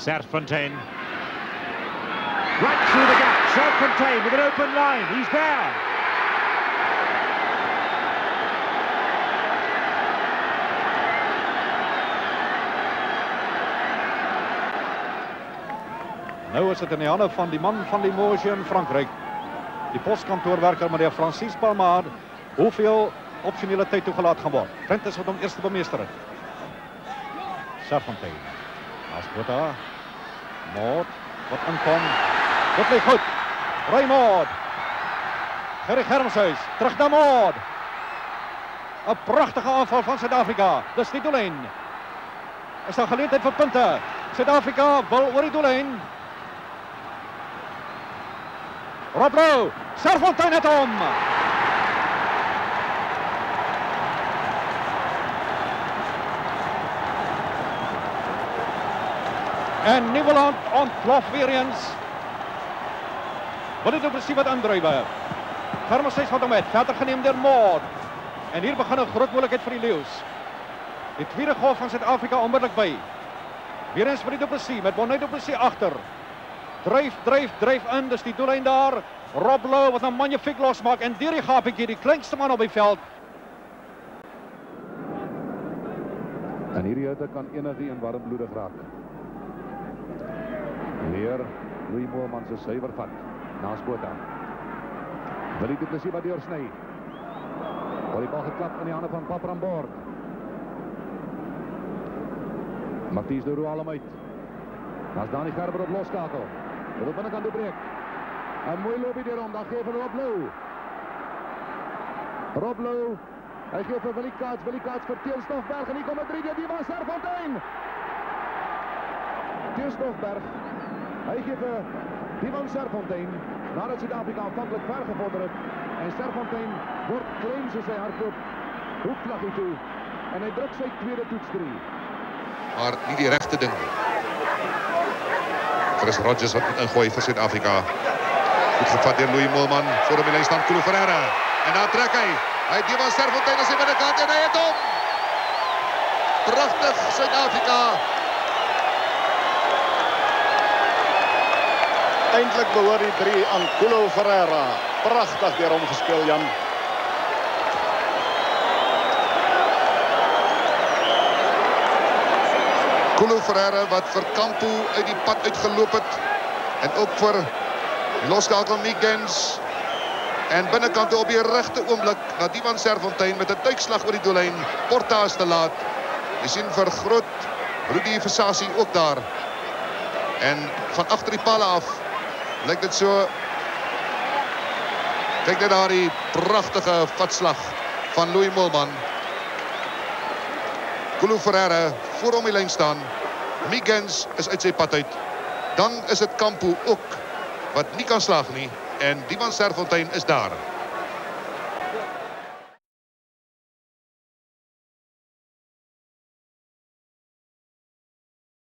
Serfontein. Right through the gap. Serfontein with an open line. He's there. Nou is dit in die hande van die man van Limoges in Frankryk. Die poskantoorwerker meneer Francis Palmaar. Hoeveel opsionele tyd toegelaat gaan word? Prentice wat hom eerste bemeester het. Serfontein. Asbota. Moord wat inkom. Dit lê goed. Raymond. Gerry Germshuis. Terug na Moord. 'n pragtige aanval van Suid-Afrika. Dis die doellyn. Is daar geleentheid vir punte? Suid-Afrika wil oor die doellyn. Rob Lowe. Serfontein het hom. En Nieuweland ontplof weer eens. Willie du Plessis wat aandrywe. Germshuis wat hom het. Verder geneem deur Moord. En hier begin 'n groot moontlikheid vir die Leeu's. Die tweede golf van Suid-Afrika onmiddellik by. Weer eens Willie du Plessis met Bonnet du Plessis agter. Dryf in. Dis die doellyn daar. Rob Lowe wat 'n magnifiek losmaak en deur die gaapetjie die kleinste man op die veld. En hierdie hitte kan enige warmbloedig raak. Weer Louis Moelman se suiwer vat. Naas Botha. Willie du Plessis wat deursny. Die bal geklap in die hande van Papramboord. Mathies de Roux hom uit. Daar's Dani Gerber op loskakel. Wil binnekant toe breek. 'n mooi loopie deur hom. Dan gee vir Rob Lowe. Rob Lowe. Hy gee vir Willie Kaats. Willie Kaats vir Theo Stoffberg. En hier kom 'n 3 deur die van Serfontein. Theo Stoffberg. Hy gee vir die van Serfontein. Nadat Suid-Afrika aanvanklik ver gevorder het. En Serfontein word klein soos hy hardloop. Hoekvlaggie toe. En hy druk sy tweede toets 3. Maar nie die regte ding nie. Chris Rogers wat moet ingooi vir Suid-Afrika. Goed gevat deur Louis Moelman. Voor hom die lyn staan Kolo Ferreira. En dan trek hy. Hy het die van Serfontein as hy binnekant en hy het hom. Pragtig Suid-Afrika. Eindelijk behoort die 3 aan Kolo Ferreira. Prachtig deur hom gespeel, Jan. Kolo Ferreira wat vir Campo uit die pad uitgeloop het. En ook vir die loskakel Miggins. En binnekant op die regte oomblik na die van Serfontein met 'n duikslag oor die doellyn. Porta is te laat. Jy sien vir groot Rudi Visasie ook daar. En van agter die palle af lyk dit so. Kyk net daar die pragtige vatslag van Louis Moelman. Kolo Ferreira voor hom die lyn staan. Miggins is uit sy pad uit. Dan is dit Campo ook wat nie kan slag nie. En die van Serfontein is daar.